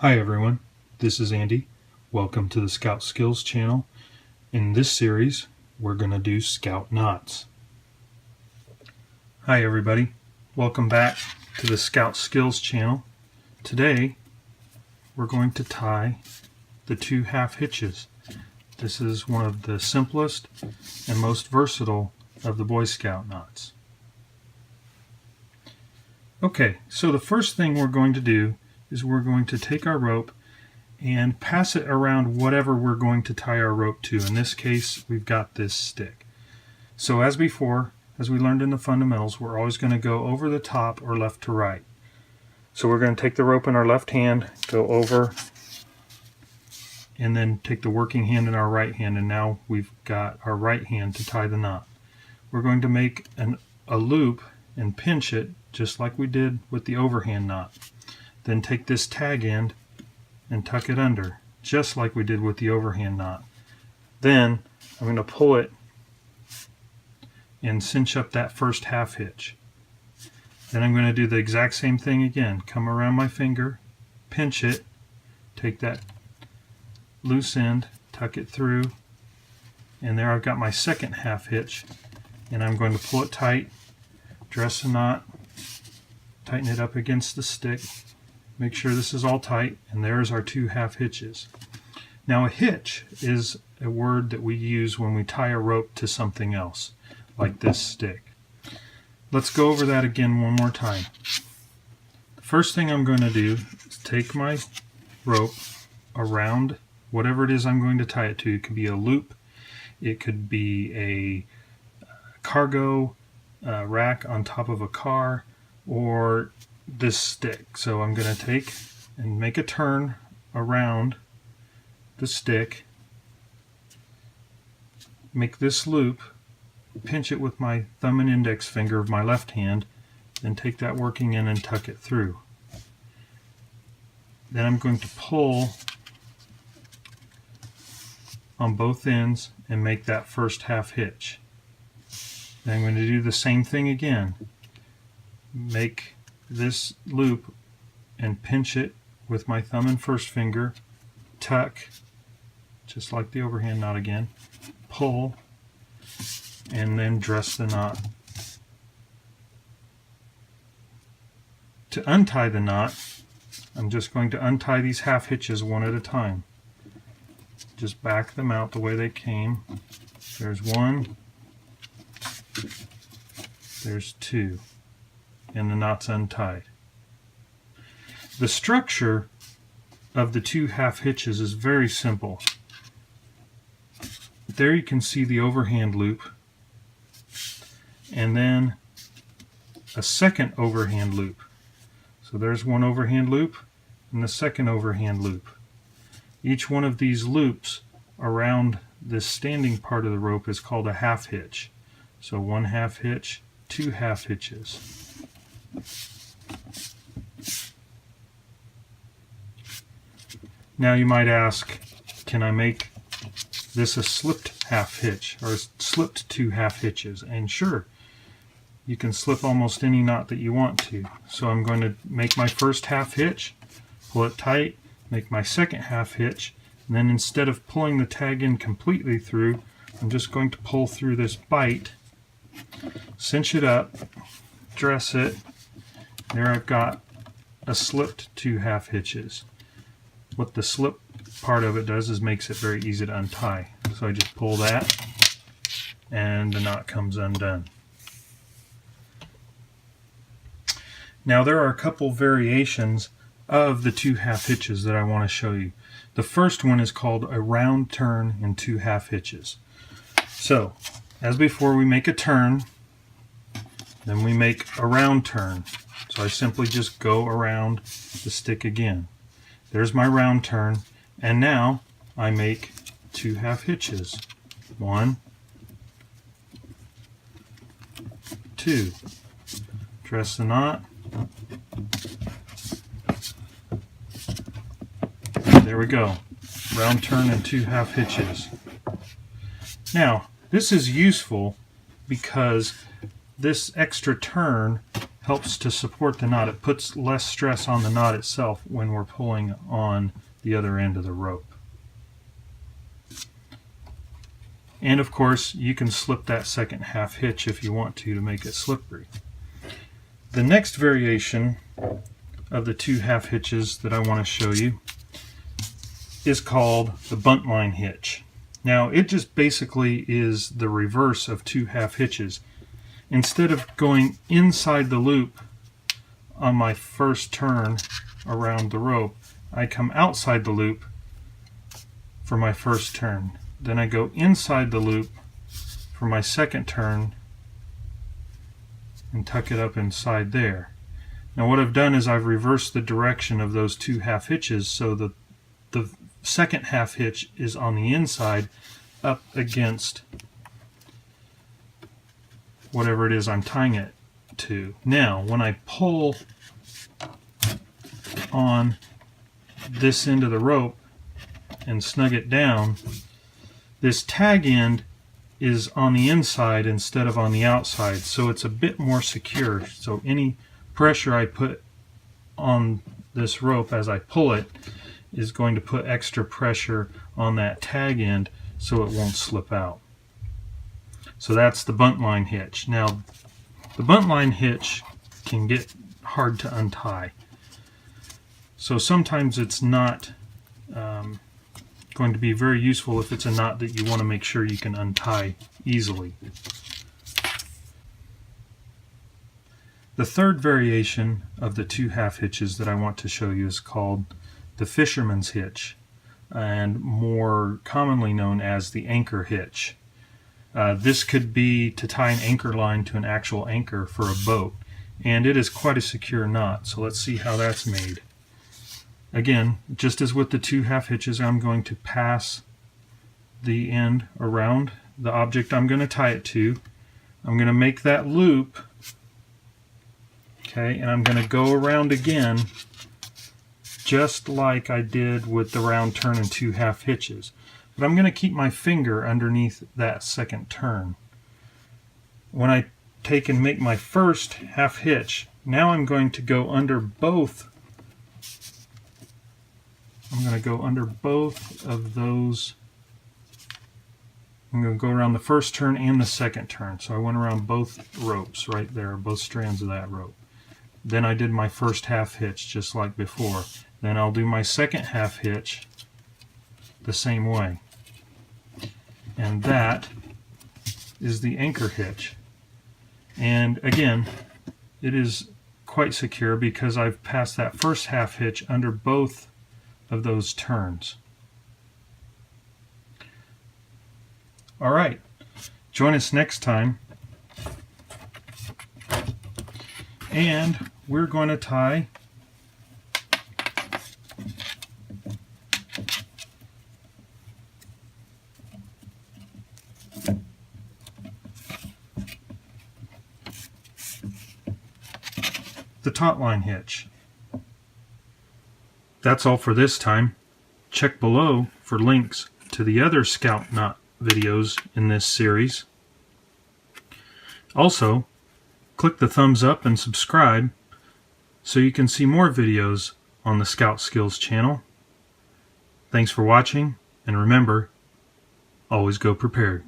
Hi everyone, this is Andy. Welcome to the Scout Skills channel. In this series, we're going to do Scout knots. Hi everybody, welcome back to the Scout Skills channel. Today, we're going to tie the 2 half hitches. This is one of the simplest and most versatile of the Boy Scout knots. Okay, so the first thing we're going to do is we're going to take our rope and pass it around whatever we're going to tie our rope to. In this case, we've got this stick. So as before, as we learned in the fundamentals, we're always going to go over the top or left to right. So we're going to take the rope in our left hand, go over, and then take the working hand in our right hand, and now we've got our right hand to tie the knot. We're going to make a loop and pinch it just like we did with the overhand knot. Then take this tag end and tuck it under, just like we did with the overhand knot. Then I'm going to pull it and cinch up that first half hitch. Then I'm going to do the exact same thing again. Come around my finger, pinch it, take that loose end, tuck it through, and there I've got my second half hitch, and I'm going to pull it tight, dress the knot, tighten it up against the stick. Make sure this is all tight, and there's our 2 half hitches. Now a hitch is a word that we use when we tie a rope to something else, like this stick. Let's go over that again one more time. The first thing I'm going to do is take my rope around whatever it is I'm going to tie it to. It could be a loop, it could be a cargo rack on top of a car, or this stick. So I'm going to take and make a turn around the stick, make this loop, pinch it with my thumb and index finger of my left hand, then take that working end and tuck it through. Then I'm going to pull on both ends and make that first half hitch. Then I'm going to do the same thing again. Make this loop and pinch it with my thumb and first finger, tuck, just like the overhand knot again, pull, and then dress the knot. To untie the knot, I'm just going to untie these half hitches one at a time. Just back them out the way they came. There's 1, there's 2. And the knot's untied. The structure of the 2 half hitches is very simple. There you can see the overhand loop, and then a second overhand loop. So there's one overhand loop and the second overhand loop. Each one of these loops around this standing part of the rope is called a half hitch. So 1 half hitch, 2 half hitches. Now you might ask, can I make this a slipped half hitch or a slipped 2 half hitches? And sure, you can slip almost any knot that you want to. So I'm going to make my first half hitch, pull it tight, make my second half hitch, and then instead of pulling the tag in completely through, I'm just going to pull through this bite, cinch it up, dress it. There I've got a slipped 2 half hitches. What the slip part of it does is makes it very easy to untie. So I just pull that and the knot comes undone. Now there are a couple variations of the 2 half hitches that I want to show you. The first one is called a round turn in 2 half hitches. So as before, we make a turn, then we make a round turn. So I simply just go around the stick again. There's my round turn, and now I make 2 half hitches. 1, 2. Dress the knot. There we go. Round turn and 2 half hitches. Now, this is useful because this extra turn helps to support the knot. It puts less stress on the knot itself when we're pulling on the other end of the rope. And of course, you can slip that second half hitch if you want to make it slippery. The next variation of the two half hitches that I want to show you is called the buntline hitch. Now, it just basically is the reverse of two half hitches. Instead of going inside the loop on my first turn around the rope, I come outside the loop for my first turn. Then I go inside the loop for my second turn and tuck it up inside there. Now what I've done is I've reversed the direction of those two half hitches, so the second half hitch is on the inside up against whatever it is I'm tying it to. Now when I pull on this end of the rope and snug it down, this tag end is on the inside instead of on the outside, so it's a bit more secure. So any pressure I put on this rope as I pull it is going to put extra pressure on that tag end so it won't slip out. So that's the buntline hitch. Now, the buntline hitch can get hard to untie. So sometimes it's not going to be very useful if it's a knot that you want to make sure you can untie easily. The third variation of the two half hitches that I want to show you is called the fisherman's hitch, and more commonly known as the anchor hitch. This could be to tie an anchor line to an actual anchor for a boat, and it is quite a secure knot. So let's see how that's made. Again, just as with the two half hitches, I'm going to pass the end around the object I'm going to tie it to. I'm going to make that loop, okay, and I'm going to go around again just like I did with the round turn and two half hitches. But I'm going to keep my finger underneath that second turn. When I take and make my first half hitch, now I'm going to go under both. I'm going to go under both of those. I'm going to go around the first turn and the second turn. So I went around both ropes right there, both strands of that rope. Then I did my first half hitch just like before. Then I'll do my second half hitch the same way. And that is the anchor hitch. And again, it is quite secure because I've passed that first half hitch under both of those turns. All right, join us next time, and we're going to tie the taut line hitch. That's all for this time. Check below for links to the other Scout knot videos in this series. Also, click the thumbs up and subscribe so you can see more videos on the Scout Skills channel. Thanks for watching, and remember, always go prepared.